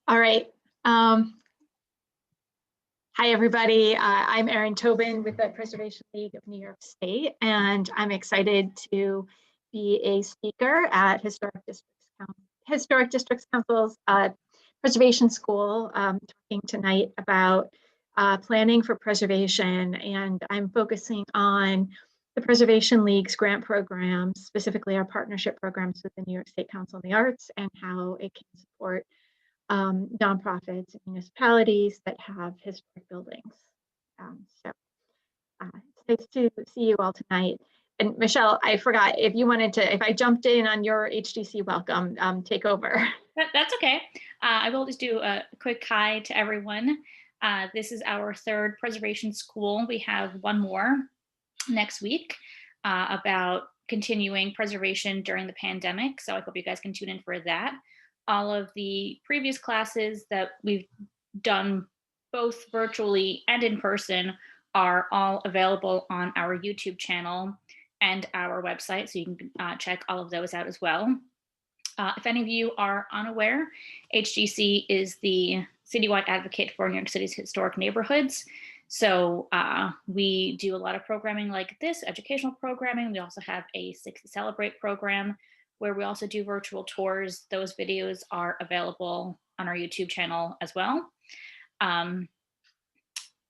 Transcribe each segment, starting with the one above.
All right. Hi, everybody. I'm Erin Tobin with the Preservation League of New York State, and I'm excited to be a speaker at Historic Districts Council's Preservation School, talking tonight about planning for preservation, and I'm focusing on the Preservation League's grant programs, specifically our partnership programs with the New York State Council on the Arts, and how it can support nonprofits and municipalities that have historic buildings. It's nice to see you all tonight. And Michelle, I forgot if you wanted to, if I jumped in on your HDC welcome, take over. That's okay. I will just do a quick hi to everyone. This is our third preservation school. We have one more next week about continuing preservation during the pandemic. So I hope you guys can tune in for that. All of the previous classes that we've done both virtually and in person are all available on our YouTube channel and our website, so you can check all of those out as well. If any of you are unaware, HGC is the citywide advocate for New York City's historic neighborhoods. So we do a lot of programming like this, educational programming. We also have a 60 Celebrate program where we also do virtual tours. Those videos are available on our YouTube channel as well.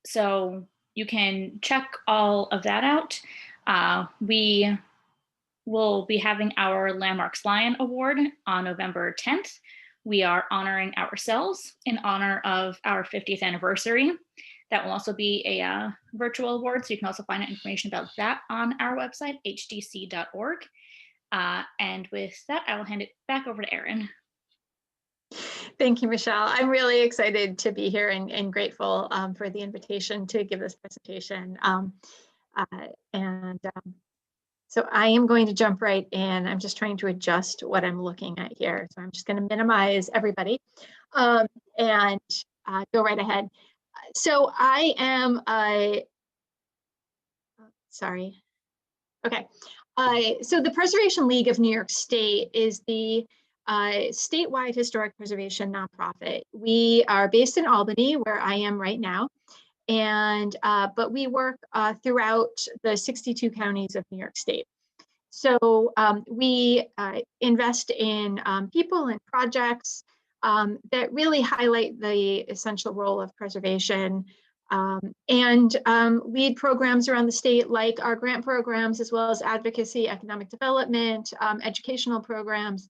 So you can check all of that out. We will be having our Landmarks Lion Award on November 10th. We are honoring ourselves in honor of our 50th anniversary. That will also be a virtual award, so you can also find out information about that on our website, hdc.org. And with that, I will hand it back over to Erin. Thank you, Michelle. I'm really excited to be here and grateful for the invitation to give this presentation. So I am going to jump right in. I'm just trying to adjust what I'm looking at here. So I'm just going to minimize everybody and go right ahead. So I am sorry. Okay. So the Preservation League of New York State is the statewide historic preservation nonprofit. We are based in Albany, where I am right now, and but we work throughout the 62 counties of New York State. So we invest in people and projects that really highlight the essential role of preservation and lead programs around the state, like our grant programs, as well as advocacy, economic development, educational programs,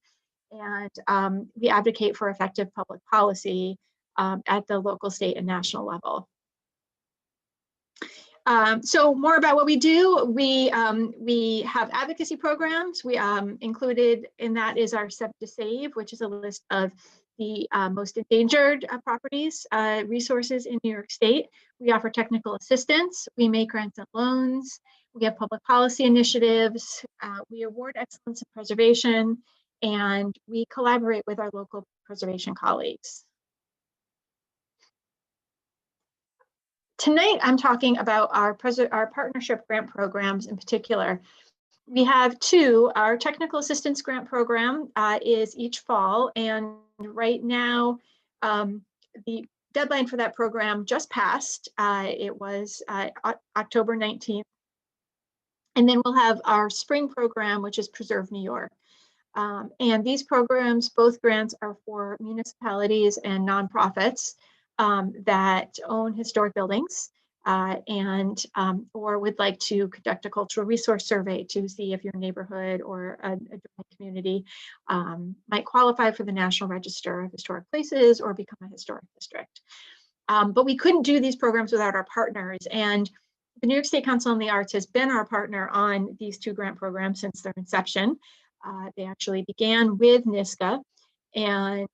and we advocate for effective public policy at the local, state, and national level. So more about what we do. We have advocacy programs. We included in that is our Step to Save, which is a list of the most endangered properties, resources in New York State. We offer technical assistance. We make grants and loans. We have public policy initiatives. We award excellence in preservation, and we collaborate with our local preservation colleagues. Tonight, I'm talking about our partnership grant programs in particular. We have two. Our technical assistance grant program is each fall, and right now, the deadline for that program just passed. It was October 19th. And then we'll have our spring program, which is Preserve New York. And these programs, both grants, are for municipalities and nonprofits that own historic buildings or would like to conduct a cultural resource survey to see if your neighborhood or a community might qualify for the National Register of Historic Places or become a historic district. But we couldn't do these programs without our partners, and the New York State Council on the Arts has been our partner on these two grant programs since their inception. They actually began with NYSCA. And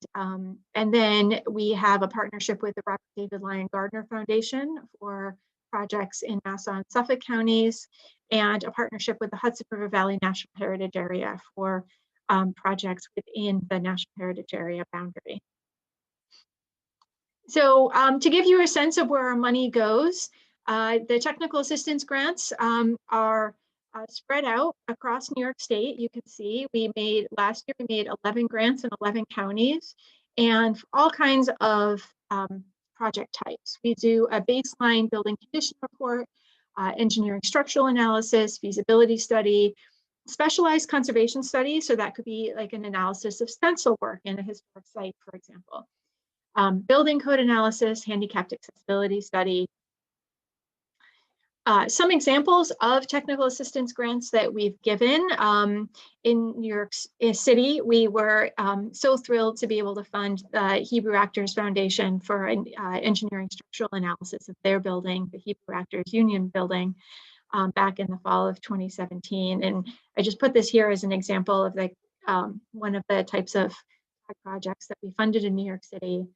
then we have a partnership with the Robert David Lyon Gardner Foundation for projects in Nassau and Suffolk counties, and a partnership with the Hudson River Valley National Heritage Area for projects within the National Heritage Area boundary. So to give you a sense of where our money goes, the technical assistance grants are spread out across New York State. You can see last year we made 11 grants in 11 counties, and for all kinds of project types. We do a baseline building condition report, engineering structural analysis, feasibility study, specialized conservation studies. So that could be like an analysis of stencil work in a historic site, for example. Building code analysis, handicapped accessibility study. Some examples of technical assistance grants that we've given in New York City. We were so thrilled to be able to fund the Hebrew Actors Foundation for an engineering structural analysis of their building, the Hebrew Actors Union building, back in the fall of 2017. And I just put this here as an example of like one of the types of projects that we funded in New York City.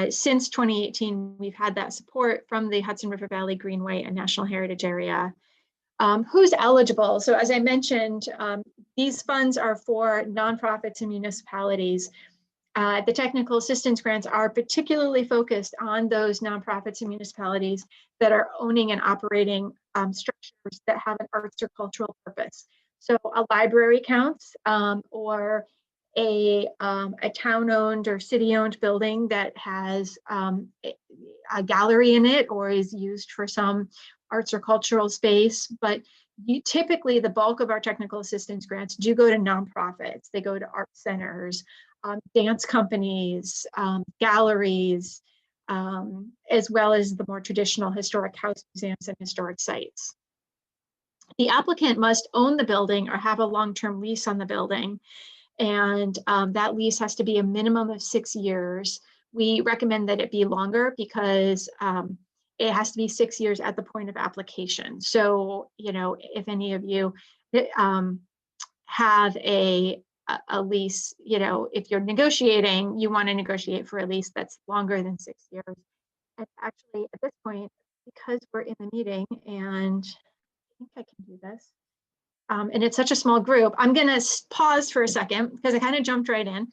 Since 2018, we've had that support from the Hudson River Valley Greenway and National Heritage Area. Who's eligible? So as I mentioned, these funds are for nonprofits and municipalities. The technical assistance grants are particularly focused on those nonprofits and municipalities that are owning and operating structures that have an arts or cultural purpose. So a library counts, or a town-owned or city-owned building that has a gallery in it or is used for some arts or cultural space. But typically the bulk of our technical assistance grants do go to nonprofits. They go to art centers, dance companies, galleries, as well as the more traditional historic house museums and historic sites. The applicant must own the building or have a long-term lease on the building. And that lease has to be a minimum of 6 years. We recommend that it be longer because it has to be 6 years at the point of application. So, you know, if any of you have a lease, you know, if you're negotiating, you want to negotiate for a lease that's longer than 6 years. And actually, at this point, because we're in the meeting, and I think I can do this. And it's such a small group, I'm going to pause for a second because I kind of jumped right in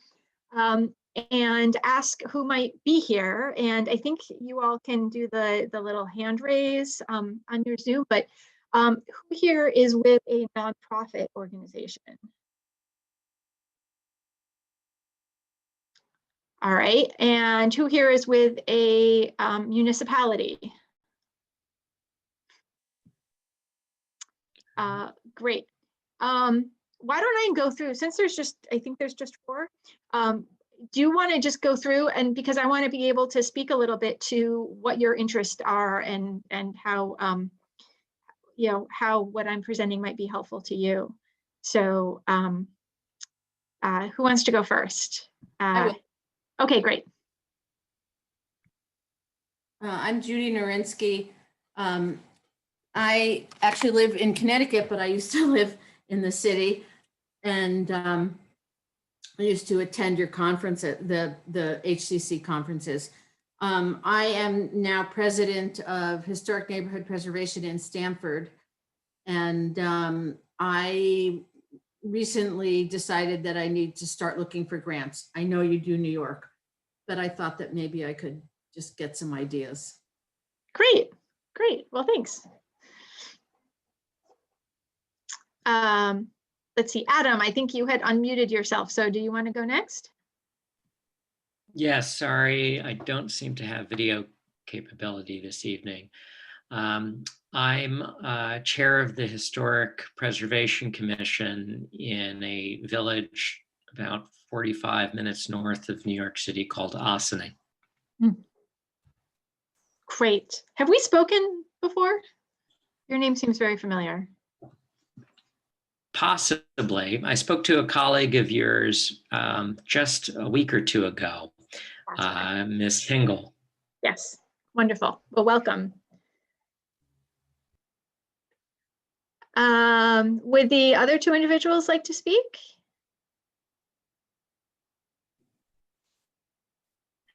and ask who might be here. And I think you all can do the little hand raise on your Zoom, but who here is with a nonprofit organization? All right, and who here is with a municipality? Great. Why don't I go through, since there's just, I think there's just 4. Do you want to just go through, and because I want to be able to speak a little bit to what your interests are and how, you know, how what I'm presenting might be helpful to you. So who wants to go first? Okay, great. I'm Judy Norinsky. I actually live in Connecticut, but I used to live in the city, and I used to attend your conference at the HCC conferences. I am now president of Historic Neighborhood Preservation in Stamford, and I recently decided that I need to start looking for grants. I know you do New York, but I thought that maybe I could just get some ideas. Great, great. Well, thanks. Let's see, Adam, I think you had unmuted yourself. So do you want to go next? Yes, sorry, I don't seem to have video capability this evening. I'm chair of the Historic Preservation Commission in a village about 45 minutes north of New York City called Ossining. Great. Have we spoken before? Your name seems very familiar. Possibly. I spoke to a colleague of yours just a week or 2 ago, Ms. Tingle. Yes, wonderful. Well, welcome. Would the other 2 individuals like to speak?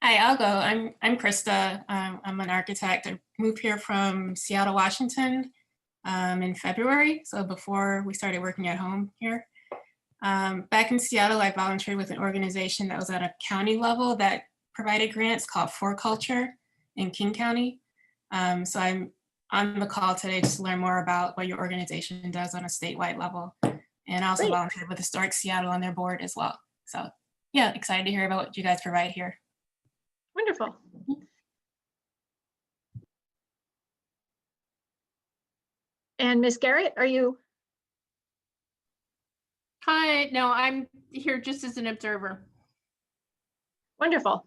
Hi, I'll go. I'm Krista. I'm an architect. I moved here from Seattle, Washington in February, so before we started working at home here. Back in Seattle, I volunteered with an organization that was at a county level that provided grants called For Culture in King County. So I'm on the call today just to learn more about what your organization does on a statewide level. And I also volunteered with Historic Seattle on their board as well. So yeah, excited to hear about what you guys provide here. Wonderful. And Ms. Garrett, are you? Hi, no, I'm here just as an observer. Wonderful.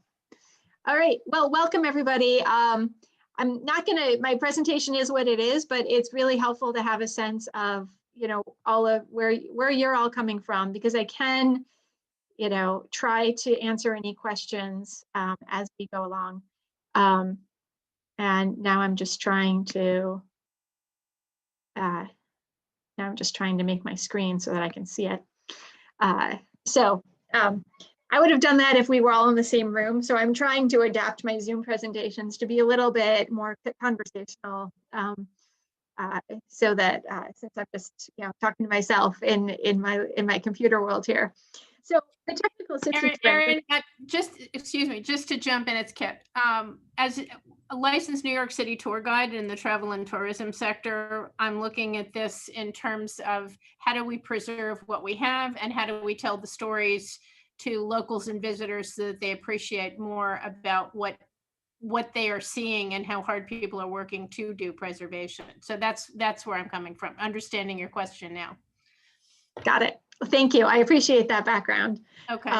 All right, well, welcome everybody. I'm not gonna, my presentation is what it is, but it's really helpful to have a sense of, you know, all of where you're all coming from, because I can, you know, try to answer any questions as we go along. And now I'm just trying to, make my screen so that I can see it. I would have done that if we were all in the same room. So I'm trying to adapt my Zoom presentations to be a little bit more conversational, so that since I'm just, you know, talking to myself in my computer world here. So the technical assistance. Erin, just excuse me, just to jump in, it's Kip. As a licensed New York City tour guide in the travel and tourism sector, I'm looking at this in terms of how do we preserve what we have and how do we tell the stories to locals and visitors so that they appreciate more about what they are seeing and how hard people are working to do preservation. So that's where I'm coming from, understanding your question now. Got it. Thank you. I appreciate that background. Okay.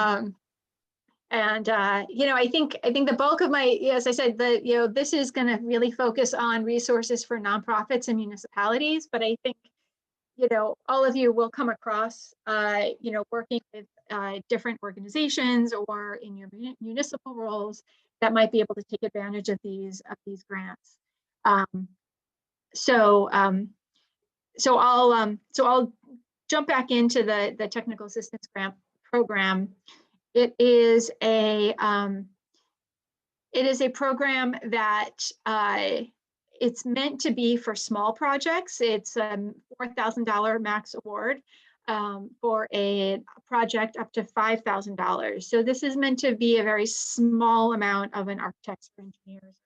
You know, I think the bulk of my, as I said, you know, this is going to really focus on resources for nonprofits and municipalities, but I think, you know, all of you will come across, you know, working with different organizations or in your municipal roles that might be able to take advantage of these grants. So I'll jump back into the technical assistance grant program. It is a program that it's meant to be for small projects. It's a $4,000 max award for a project up to $5,000. So this is meant to be a very small amount of an architects or engineers.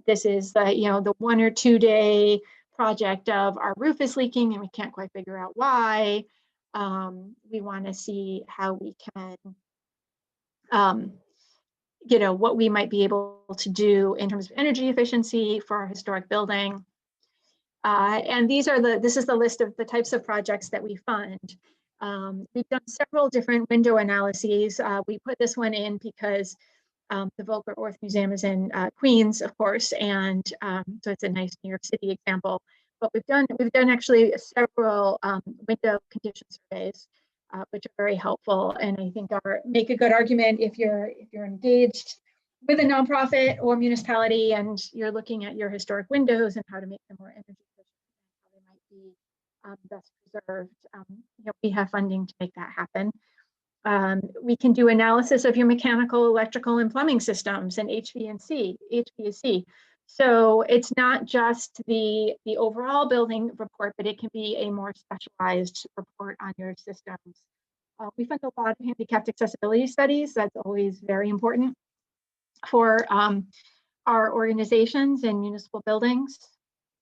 This is the, you know, the 1 or 2 day project of our roof is leaking and we can't quite figure out why. We want to see how we can, you know, what we might be able to do in terms of energy efficiency for our historic building. And this is the list of the types of projects that we fund. We've done several different window analyses. We put this one in because the Volker Orth Museum is in Queens, of course, and so it's a nice New York City example. But we've done actually several window condition surveys, which are very helpful, and I think make a good argument if you're engaged with a nonprofit or municipality and you're looking at your historic windows and how to make them more energy efficient and how they might be best preserved. You know, we have funding to make that happen. We can do analysis of your mechanical, electrical, and plumbing systems and HVAC. So it's not just the overall building report, but it can be a more specialized report on your systems. We fund a lot of handicapped accessibility studies. That's always very important for our organizations and municipal buildings,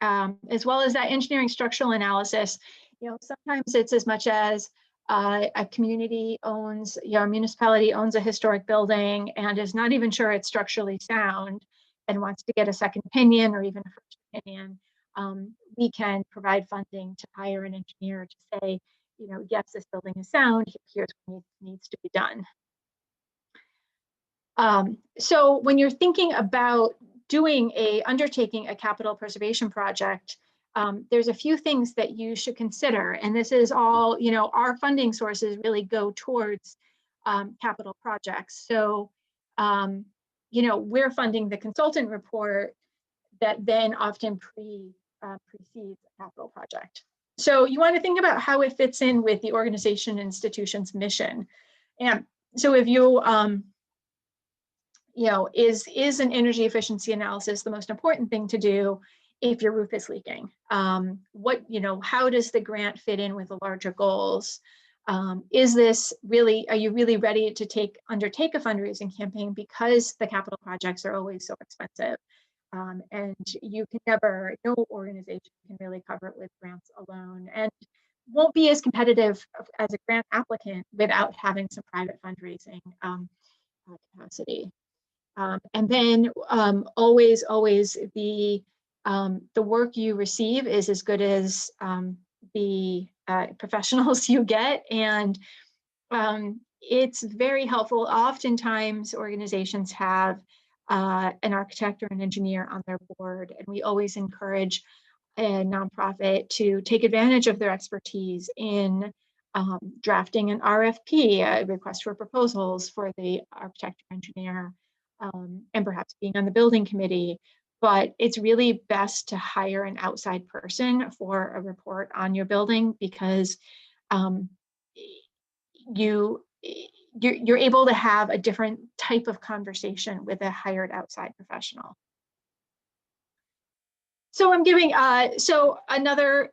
as well as that engineering structural analysis. You know, sometimes it's as much as a community owns, you know, a municipality owns a historic building and is not even sure it's structurally sound and wants to get a second opinion or even a first opinion. We can provide funding to hire an engineer to say, you know, yes, this building is sound, here's what needs to be done. So when you're thinking about undertaking a capital preservation project, there's a few things that you should consider, and this is all, you know, our funding sources really go towards capital projects. So, you know, we're funding the consultant report that then often precedes a capital project. So you want to think about how it fits in with the organization and institution's mission. And so if you, you know, is an energy efficiency analysis the most important thing to do if your roof is leaking? You know, how does the grant fit in with the larger goals? Is this really, are you really ready to undertake a fundraising campaign because the capital projects are always so expensive? And you can never, no organization can really cover it with grants alone. And won't be as competitive as a grant applicant without having some private fundraising capacity. And then always the work you receive is as good as the professionals you get, and it's very helpful. Oftentimes organizations have an architect or an engineer on their board, and we always encourage a nonprofit to take advantage of their expertise in drafting an RFP, a request for proposals for the architect or engineer, and perhaps being on the building committee. But it's really best to hire an outside person for a report on your building, because you're able to have a different type of conversation with a hired outside professional. So I'm giving, so another,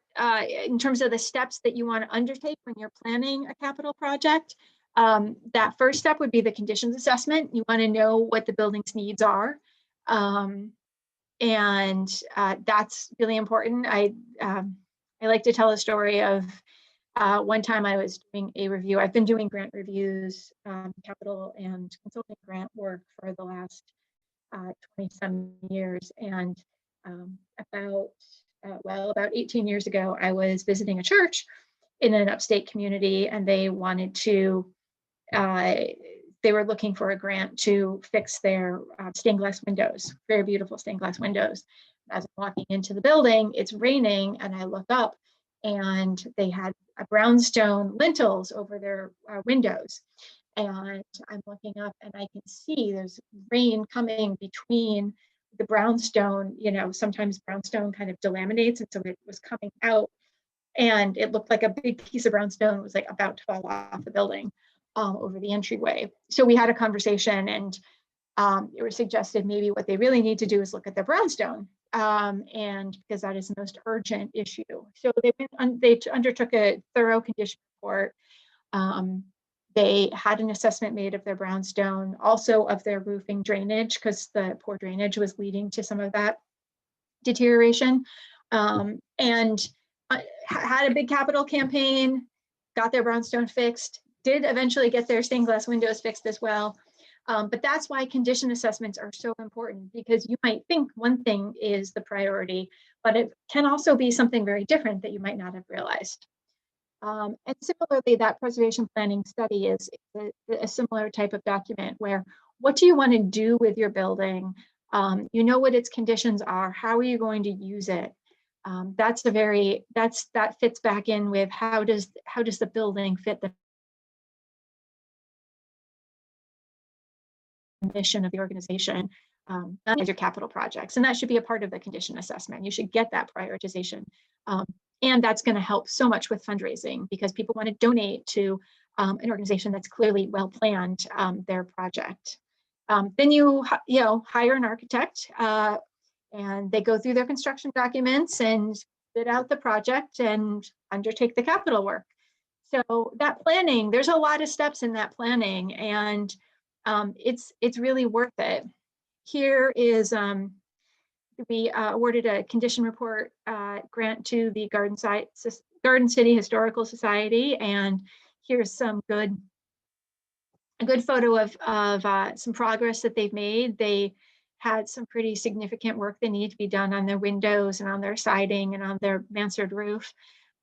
in terms of the steps that you want to undertake when you're planning a capital project, that first step would be the conditions assessment. You want to know what the building's needs are. And that's really important. I like to tell a story of one time I was doing a review. I've been doing grant reviews, capital and consulting grant work for the last 20-some years. And about 18 years ago, I was visiting a church in an upstate community, and they wanted to, they were looking for a grant to fix their stained glass windows, very beautiful stained glass windows. As I'm walking into the building, it's raining, and I look up, and they had brownstone lintels over their windows. And I'm looking up, and I can see there's rain coming between the brownstone. You know, sometimes brownstone kind of delaminates, and so it was coming out, and it looked like a big piece of brownstone was like about to fall off the building over the entryway. So we had a conversation, and it was suggested maybe what they really need to do is look at the brownstone, and because that is the most urgent issue. So they undertook a thorough condition report. They had an assessment made of their brownstone, also of their roofing drainage, because the poor drainage was leading to some of that deterioration, and had a big capital campaign, got their brownstone fixed, did eventually get their stained glass windows fixed as well. But that's why condition assessments are so important, because you might think one thing is the priority, but it can also be something very different that you might not have realized. And similarly, that preservation planning study is a similar type of document where, what do you want to do with your building? You know what its conditions are. How are you going to use it? That fits back in with how does the building fit the mission of the organization, as your capital projects, and that should be a part of the condition assessment. You should get that prioritization, and that's going to help so much with fundraising, because people want to donate to an organization that's clearly well planned their project. Then you hire an architect, and they go through their construction documents and bid out the project and undertake the capital work. So that planning, there's a lot of steps in that planning, and it's really worth it. Here is, we awarded a condition report grant to the Garden City Historical Society, and here's a good photo of some progress that they've made. They had some pretty significant work that needed to be done on their windows and on their siding and on their mansard roof.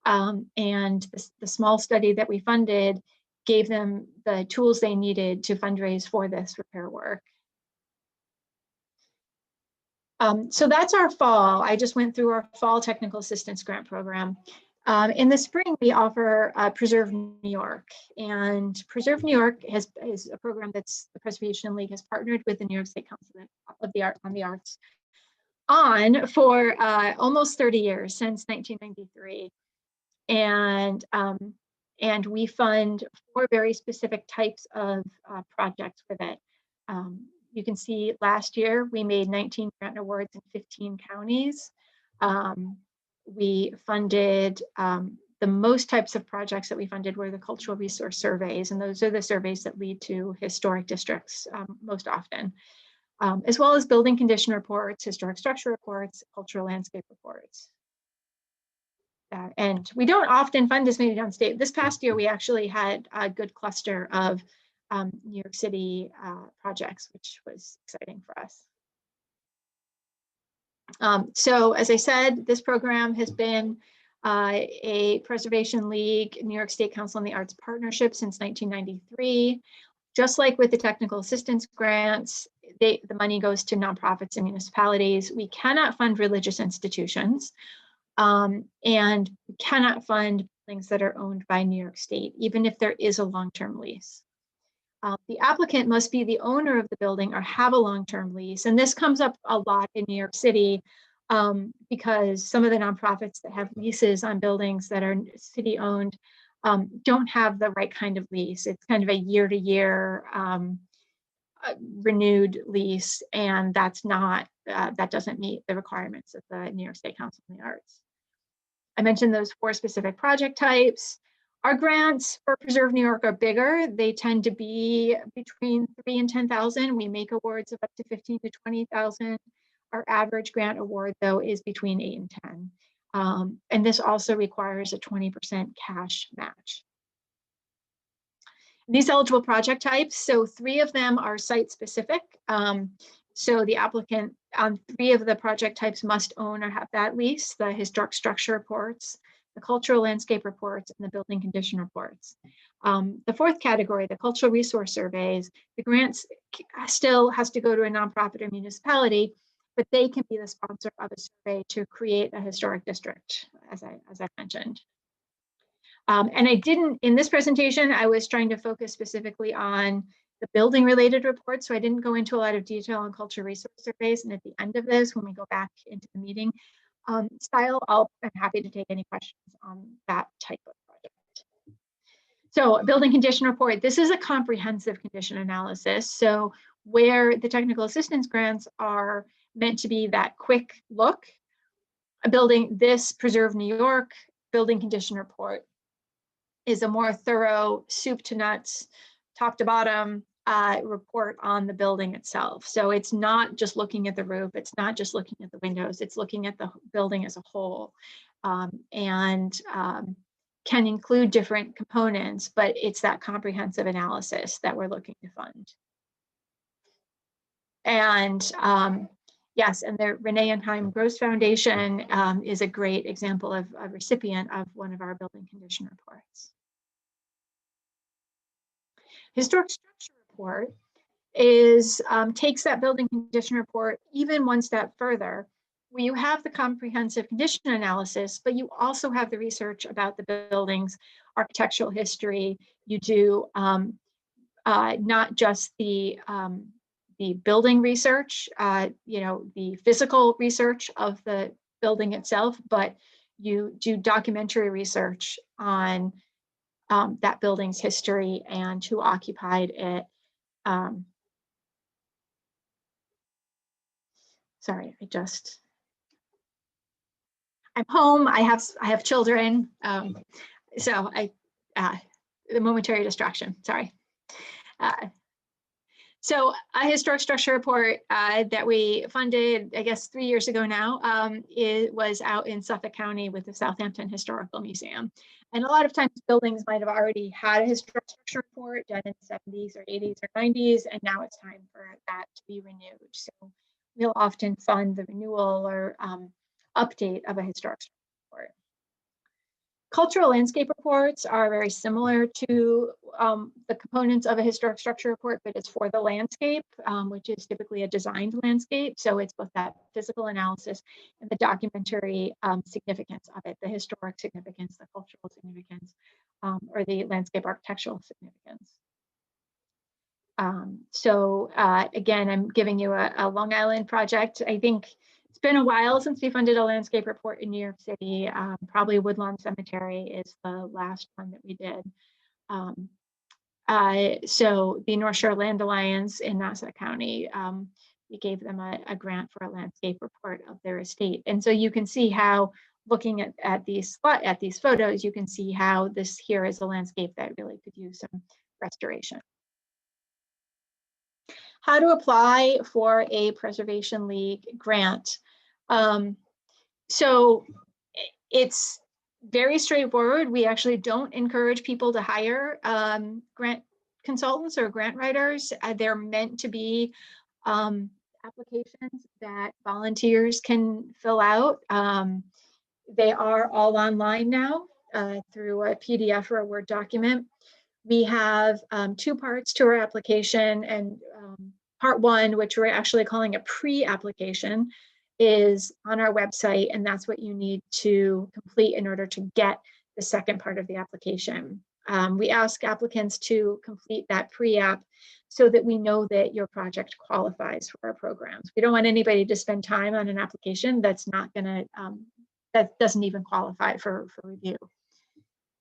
And the small study that we funded gave them the tools they needed to fundraise for this repair work. So that's our fall. I just went through our fall technical assistance grant program. In the spring, we offer Preserve New York, and Preserve New York is a program that's the Preservation League has partnered with the New York State Council of the Arts for almost 30 years, since 1993. And we fund 4 very specific types of projects with it. You can see last year we made 19 grant awards in 15 counties. We funded, the most types of projects that we funded were the cultural resource surveys, and those are the surveys that lead to historic districts most often, as well as building condition reports, historic structure reports, cultural landscape reports. And we don't often fund as many downstate. This past year, we actually had a good cluster of New York City projects, which was exciting for us. So as I said, this program has been a Preservation League, New York State Council on the Arts partnership since 1993. Just like with the technical assistance grants, the money goes to nonprofits and municipalities. We cannot fund religious institutions, and we cannot fund buildings that are owned by New York State, even if there is a long-term lease. The applicant must be the owner of the building or have a long-term lease. And this comes up a lot in New York City because some of the nonprofits that have leases on buildings that are city-owned don't have the right kind of lease. It's kind of a year-to-year renewed lease, and that's not, that doesn't meet the requirements of the New York State Council on the Arts. I mentioned those 4 specific project types. Our grants for Preserve New York are bigger. They tend to be between 3 and 10,000. We make awards of up to 15 to 20,000. Our average grant award, though, is between 8 and 10. And this also requires a 20% cash match. These eligible project types, so 3 of them are site specific. So the applicant on 3 of the project types must own or have that lease: the historic structure reports, the cultural landscape reports, and the building condition reports. The 4th category, the cultural resource surveys, the grants still has to go to a nonprofit or municipality, but they can be the sponsor of a survey to create a historic district, as I mentioned. And I didn't, in this presentation, I was trying to focus specifically on the building related reports. So I didn't go into a lot of detail on cultural resource surveys. And at the end of this, when we go back into the meeting style, I'm happy to take any questions on that type of project. So a building condition report, this is a comprehensive condition analysis. So where the technical assistance grants are meant to be that quick look, a building, this Preserve New York building condition report is a more thorough, soup to nuts, top to bottom report on the building itself. So it's not just looking at the roof, it's not just looking at the windows, it's looking at the building as a whole, and can include different components, but it's that comprehensive analysis that we're looking to fund. And yes, and the Renee and Chaim Gross Foundation is a great example of a recipient of one of our building condition reports. Historic structure report is takes that building condition report even one step further, where you have the comprehensive condition analysis, but you also have the research about the building's architectural history. You do not just the building research, the physical research of the building itself, but you do documentary research on that building's history and who occupied it. Sorry, I'm home. I have children, so the momentary distraction. Sorry. So a historic structure report that we funded, I guess 3 years ago now, it was out in Suffolk County with the Southampton Historical Museum. And a lot of times buildings might have already had a historic structure report done in the 70s or 80s or 90s, and now it's time for that to be renewed. So we'll often fund the renewal or update of a historic structure report. Cultural landscape reports are very similar to the components of a historic structure report, but it's for the landscape, which is typically a designed landscape. So it's both that physical analysis and the documentary significance of it, the historic significance, the cultural significance, or the landscape architectural significance. Again, I'm giving you a Long Island project. I think it's been a while since we funded a landscape report in New York City. Probably Woodlawn Cemetery is the last one that we did. So the North Shore Land Alliance in Nassau County, we gave them a grant for a landscape report of their estate. And so you can see how, looking at these photos, you can see how this here is a landscape that really could use some restoration. How to apply for a Preservation League grant. So very straightforward. We actually don't encourage people to hire grant consultants or grant writers. They're meant to be applications that volunteers can fill out. They are all online now through a PDF or a Word document. We have 2 parts to our application, and part 1, which we're actually calling a pre-application, is on our website, and that's what you need to complete in order to get the second part of the application. We ask applicants to complete that pre-app so that we know that your project qualifies for our programs. We don't want anybody to spend time on an application that's not going to, that doesn't even qualify for review.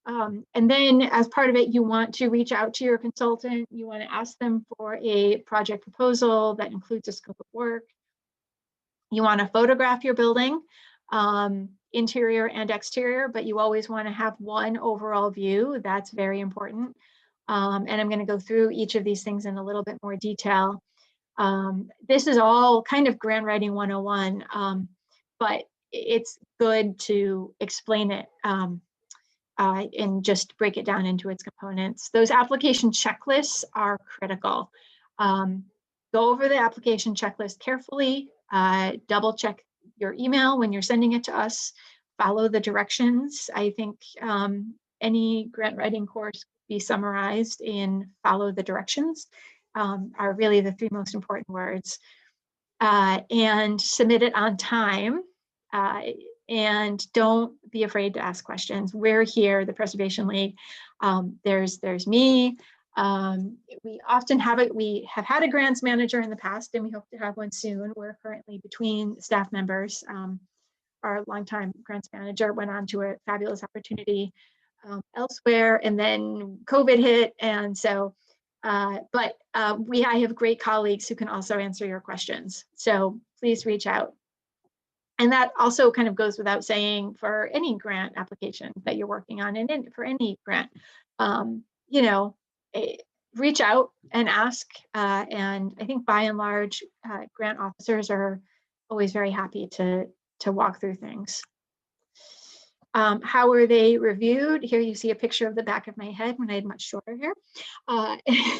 And then as part of it, you want to reach out to your consultant. You want to ask them for a project proposal that includes a scope of work. You want to photograph your building, interior and exterior, but you always want to have one overall view. That's very important. And I'm going to go through each of these things in a little bit more detail. This is all kind of grant writing 101, but it's good to explain it and just break it down into its components. Those application checklists are critical. Go over the application checklist carefully, double check your email when you're sending it to us, follow the directions. I think any grant writing course be summarized in follow the directions are really the 3 most important words. And submit it on time. And don't be afraid to ask questions. We're here, the Preservation League. There's me. We often we have had a grants manager in the past, and we hope to have one soon. We're currently between staff members. Our longtime grants manager went on to a fabulous opportunity elsewhere, and then COVID hit, and so. I have great colleagues who can also answer your questions. So please reach out. And that also kind of goes without saying for any grant application that you're working on, and for any grant, reach out and ask. And I think by and large, grant officers are always very happy to walk through things. How are they reviewed? Here you see a picture of the back of my head when I had much shorter hair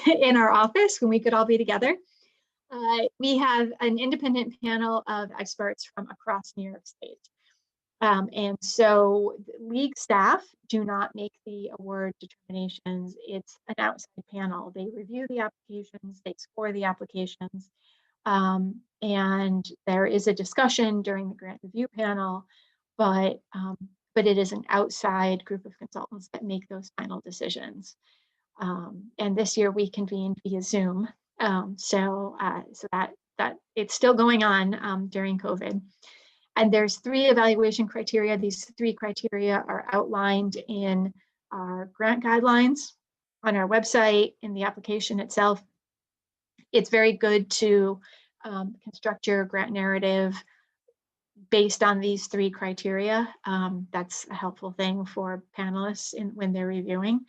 in our office when we could all be together. We have an independent panel of experts from across New York State. And so league staff do not make the award determinations. It's an outside panel. They review the applications, they score the applications, and there is a discussion during the grant review panel, but it is an outside group of consultants that make those final decisions. And this year we convened via Zoom. So that it's still going on during COVID. And there's 3 evaluation criteria. These 3 criteria are outlined in our grant guidelines, on our website, in the application itself. It's very good to construct your grant narrative based on these 3 criteria. That's a helpful thing for panelists when they're reviewing,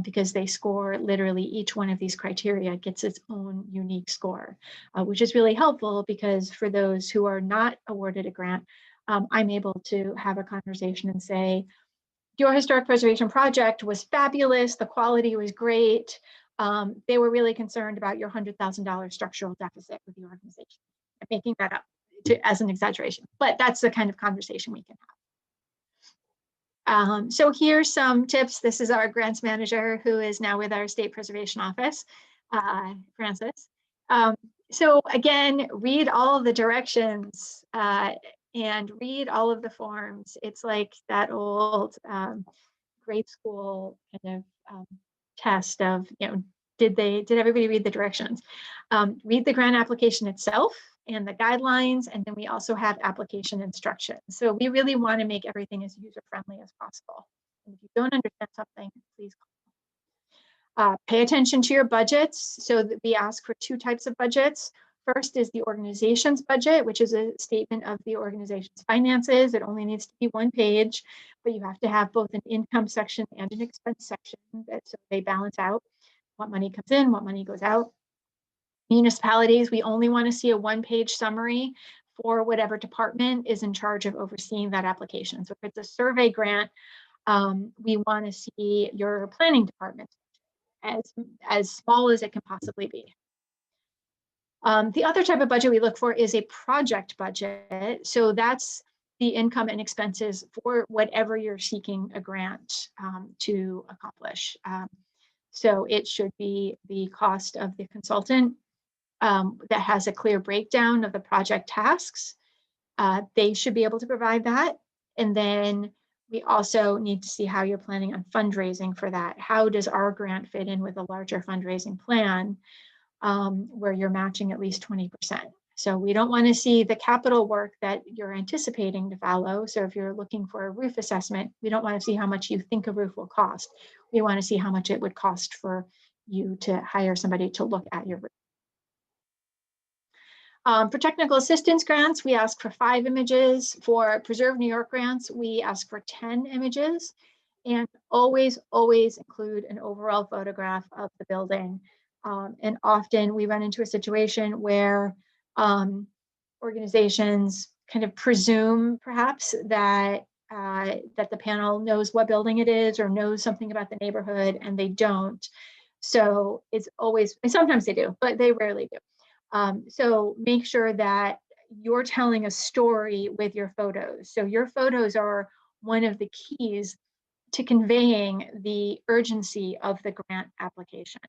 because they score literally each one of these criteria gets its own unique score, which is really helpful because for those who are not awarded a grant, I'm able to have a conversation and say, your historic preservation project was fabulous, the quality was great. They were really concerned about your $100,000 structural deficit with the organization. I'm making that up as an exaggeration, but that's the kind of conversation we can have. So here's some tips. This is our grants manager who is now with our state preservation office, Francis. So again, read all of the directions and read all of the forms. It's like that old grade school kind of test of, did everybody read the directions? Read the grant application itself and the guidelines, and then we also have application instructions. So we really want to make everything as user-friendly as possible. And if you don't understand something, please call. Pay attention to your budgets. So that we ask for 2 types of budgets. First is the organization's budget, which is a statement of the organization's finances. It only needs to be 1 page, but you have to have both an income section and an expense section so they balance out what money comes in, what money goes out. Municipalities, we only want to see a 1-page summary for whatever department is in charge of overseeing that application. So if it's a survey grant, We want to see your planning department as small as it can possibly be. The other type of budget we look for is a project budget. So that's the income and expenses for whatever you're seeking a grant to accomplish. So it should be the cost of the consultant that has a clear breakdown of the project tasks. They should be able to provide that. And then we also need to see how you're planning on fundraising for that. How does our grant fit in with a larger fundraising plan where you're matching at least 20%? So we don't want to see the capital work that you're anticipating to follow. So if you're looking for a roof assessment, we don't want to see how much you think a roof will cost. We want to see how much it would cost for you to hire somebody to look at your roof. For technical assistance grants, we ask for 5 images. For Preserve New York grants, we ask for 10 images. And always, always include an overall photograph of the building. And often we run into a situation where organizations kind of presume perhaps that that the panel knows what building it is or knows something about the neighborhood, and they don't. So it's always, and sometimes they do, but they rarely do. So make sure that you're telling a story with your photos. So your photos are one of the keys to conveying the urgency of the grant application.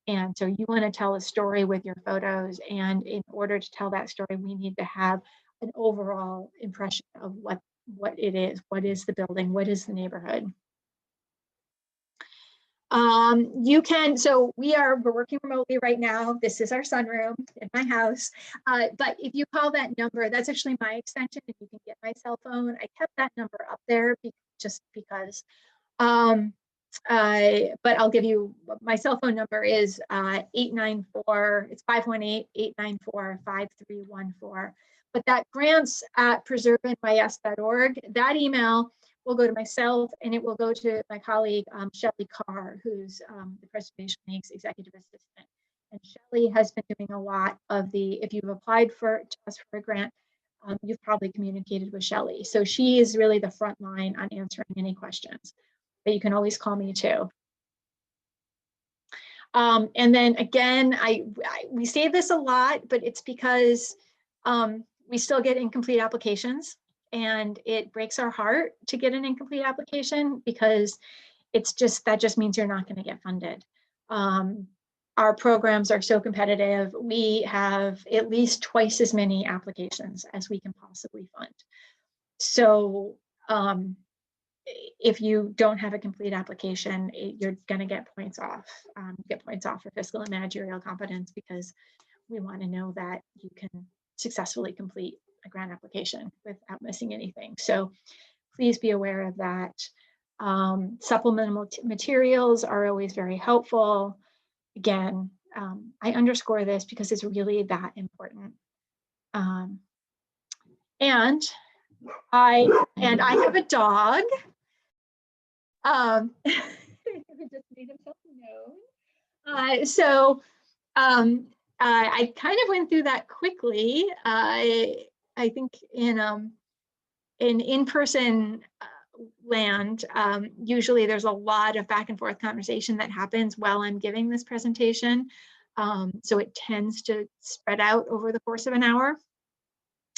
And so you want to tell a story with your photos, and in order to tell that story, we need to have an overall impression of what it is. What is the building? What is the neighborhood? So we're working remotely right now. This is our sunroom in my house. But if you call that number, that's actually my extension, and you can get my cell phone. I kept that number up there just because. But I'll give you, my cell phone number is 894, it's 518-894-5314. But that grants@preservenys.org, that email will go to myself, and it will go to my colleague, Shelley Carr, who's the Preservation League's executive assistant. And Shelley has been doing a lot of if you've applied to us for a grant, you've probably communicated with Shelley. So she is really the front line on answering any questions. But you can always call me too. And then again, we say this a lot, but it's because we still get incomplete applications, and it breaks our heart to get an incomplete application because that just means you're not going to get funded. Our programs are so competitive. We have at least twice as many applications as we can possibly fund. So if you don't have a complete application, you're going to get points off. Get points off for fiscal and managerial competence, because we want to know that you can successfully complete a grant application without missing anything. So please be aware of that. Supplemental materials are always very helpful. Again, I underscore this because it's really that important. And I have a dog. He just made himself known. I kind of went through that quickly. I think in in-person land, usually there's a lot of back and forth conversation that happens while I'm giving this presentation. So it tends to spread out over the course of an hour.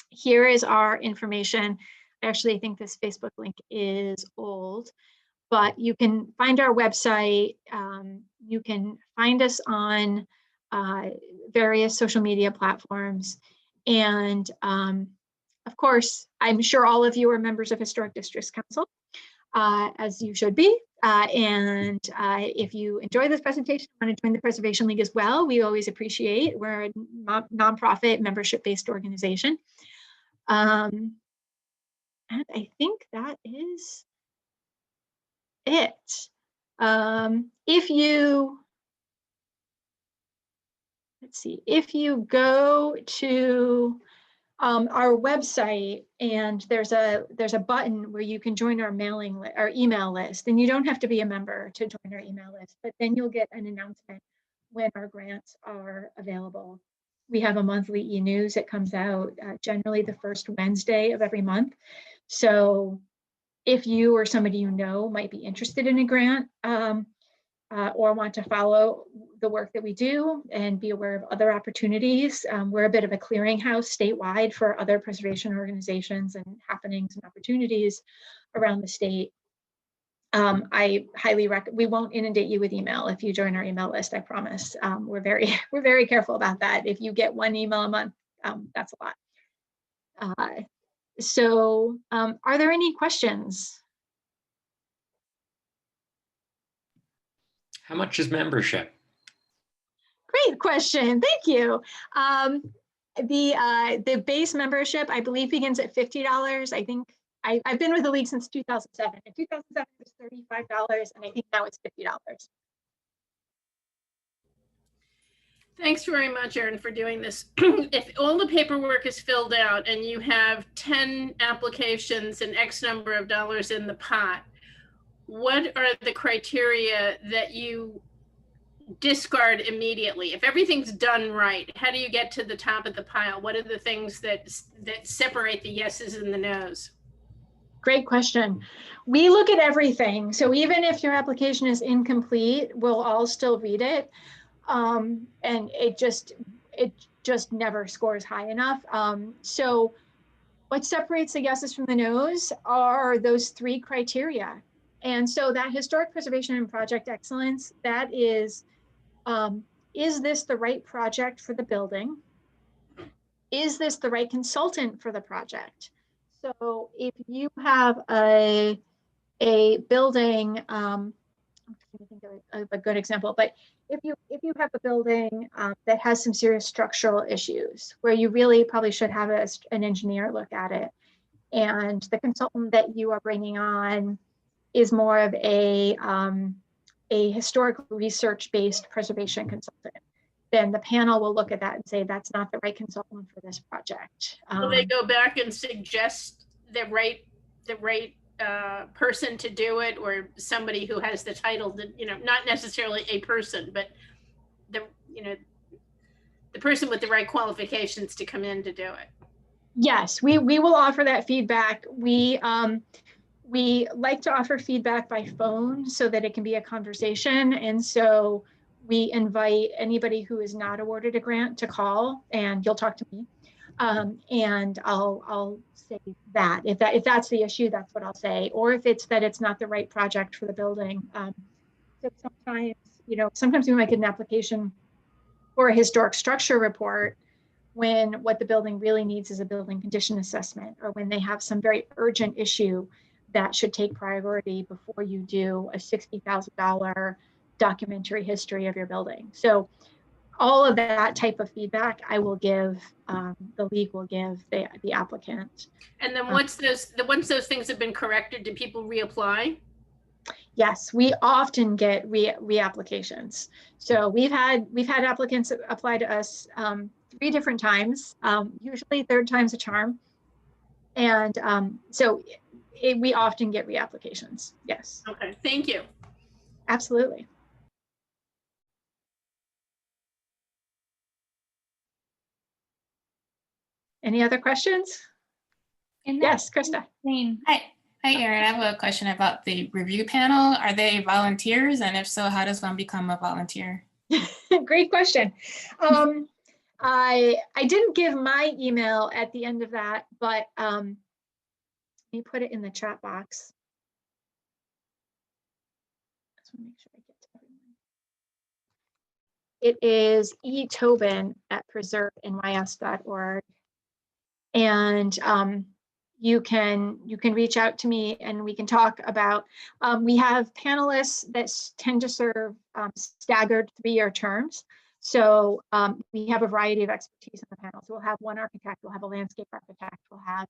Here is our information. I actually think this Facebook link is old, but you can find our website. You can find us on various social media platforms. And of course, I'm sure all of you are members of Historic Districts Council, as you should be. And if you enjoy this presentation, want to join the Preservation League as well, we always appreciate. We're a nonprofit membership-based organization. And I think that is it. If you go to our website, and there's a button where you can join our our email list, and you don't have to be a member to join our email list, but then you'll get an announcement when our grants are available. We have a monthly e-news that comes out generally the first Wednesday of every month. So if you or somebody you know might be interested in a grant or want to follow the work that we do and be aware of other opportunities, we're a bit of a clearinghouse statewide for other preservation organizations and happenings and opportunities around the state. I highly recommend, we won't inundate you with email if you join our email list, I promise. We're very careful about that. If you get one email a month, that's a lot. So are there any questions? How much is membership? Great question, thank you. The base membership, I believe, begins at $50. I think I've been with the league since 2007. In 2007, it was $35, and I think now it's $50. Thanks very much, Erin, for doing this. If all the paperwork is filled out and you have 10 applications and X number of dollars in the pot, what are the criteria that you discard immediately? If everything's done right, how do you get to the top of the pile? What are the things that separate the yeses and the nos? Great question. We look at everything. So even if your application is incomplete, we'll all still read it. And it just never scores high enough. So what separates the yeses from the nos are those three criteria. And so that historic preservation and project excellence, that is this the right project for the building? Is this the right consultant for the project? So if you have a building, I'm trying to think of a good example, but if you have a building that has some serious structural issues where you really probably should have an engineer look at it, and the consultant that you are bringing on is more of a historical research-based preservation consultant, then the panel will look at that and say that's not the right consultant for this project. Will they go back and suggest the right person to do it, or somebody who has the title that, not necessarily a person, but the person with the right qualifications to come in to do it? Yes, we will offer that feedback. We like to offer feedback by phone so that it can be a conversation. And so we invite anybody who is not awarded a grant to call, and you'll talk to me. And I'll say that if that's the issue, that's what I'll say. Or if it's that it's not the right project for the building. So sometimes we might get an application for a historic structure report when what the building really needs is a building condition assessment, or when they have some very urgent issue that should take priority before you do a $60,000 documentary history of your building. So all of that type of feedback I will give, the league will give the applicant. And then once those things have been corrected, do people reapply? Yes, we often get reapplications. So we've had applicants apply to us 3 different times, usually 3rd time's a charm. And we often get reapplications, yes. Okay, thank you. Absolutely. Any other questions? Yes, Krista. Hi, Erin. I have a question about the review panel. Are they volunteers? And if so, how does one become a volunteer? Great question. I didn't give my email at the end of that, but let me put it in the chat box. Just want to make sure I get to everyone. It is etobin@preservenys.org. And you can reach out to me and we can talk about, we have panelists that tend to serve staggered 3-year terms. So we have a variety of expertise in the panel. So we'll have one architect, we'll have a landscape architect, we'll have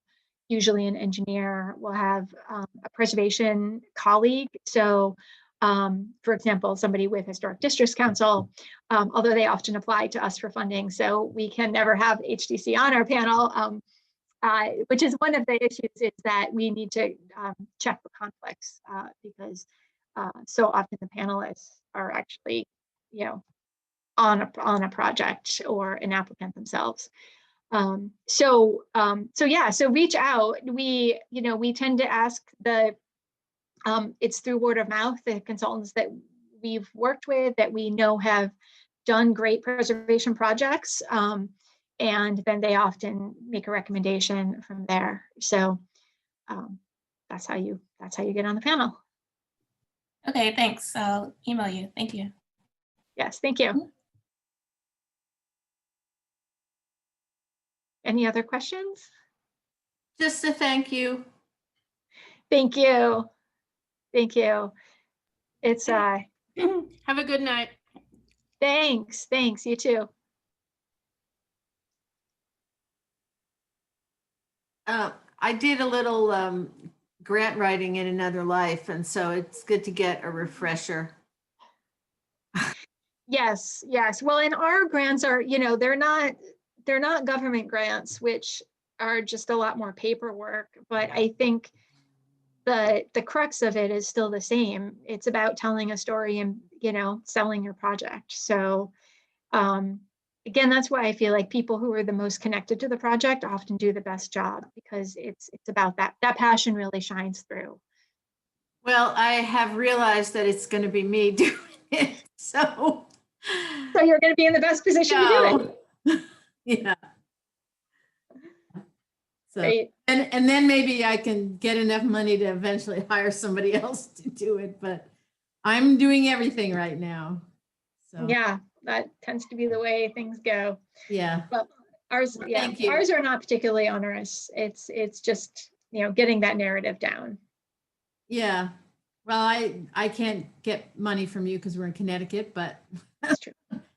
usually an engineer, we'll have a preservation colleague. So for example, somebody with Historic Districts Council, although they often apply to us for funding. So we can never have HDC on our panel, which is one of the issues, is that we need to check for conflicts because so often the panelists are actually, on a project or an applicant themselves. So reach out. We tend to ask the It's through word of mouth. The consultants that we've worked with that we know have done great preservation projects, and then they often make a recommendation from there. So that's how you get on the panel. Okay, thanks. I'll email you. Thank you. Yes, thank you. Any other questions? Just a thank you. Thank you. Thank you. It's Have a good night. thanks. You too. I did a little grant writing in another life, and so it's good to get a refresher. Yes. Well, and our grants are, they're not government grants, which are just a lot more paperwork, but I think the crux of it is still the same. It's about telling a story and, selling your project. So again, that's why I feel like people who are the most connected to the project often do the best job, because it's about that passion really shines through. Well, I have realized that it's going to be me doing it. So you're going to be in the best position to do it. Yeah. So, Right. and then maybe I can get enough money to eventually hire somebody else to do it, but I'm doing everything right now. So Yeah, that tends to be the way things go. yeah. But ours, Well, yeah, thank you. ours are not particularly onerous. It's just, getting that narrative down. Yeah. Well, I can't get money from you because we're in Connecticut, but That's true.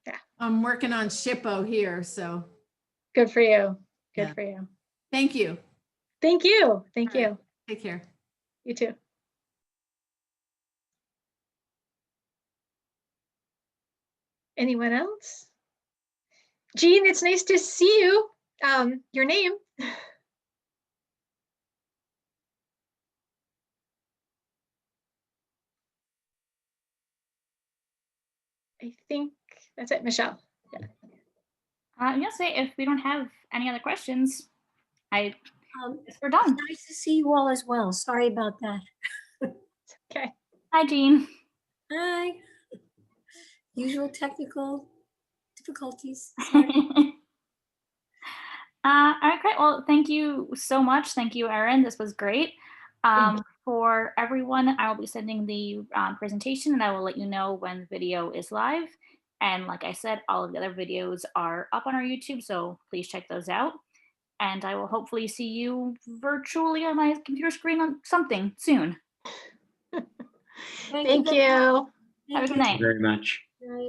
Yeah. I'm working on SHPO here. So Good for you. Good Yeah. for you. thank you. Thank you. Thank All you. right. Take care. You too. Anyone else? Jean, it's nice to see you. Your name. I think that's it, Michelle. Yes, if we don't have any other questions, I guess we're It's done. nice to see you all as well. Sorry about that. Okay. Hi, Jean. Hi. Usual technical difficulties. All right, great. Well, thank you so much. Thank you, Erin. This was great. For everyone, I will be sending the presentation, and I will let you know when the video is live. And like I said, all of the other videos are up on our YouTube, so please check those out. And I will hopefully see you virtually on my computer screen on something soon. Thank you. Have a good night. Very much. Right.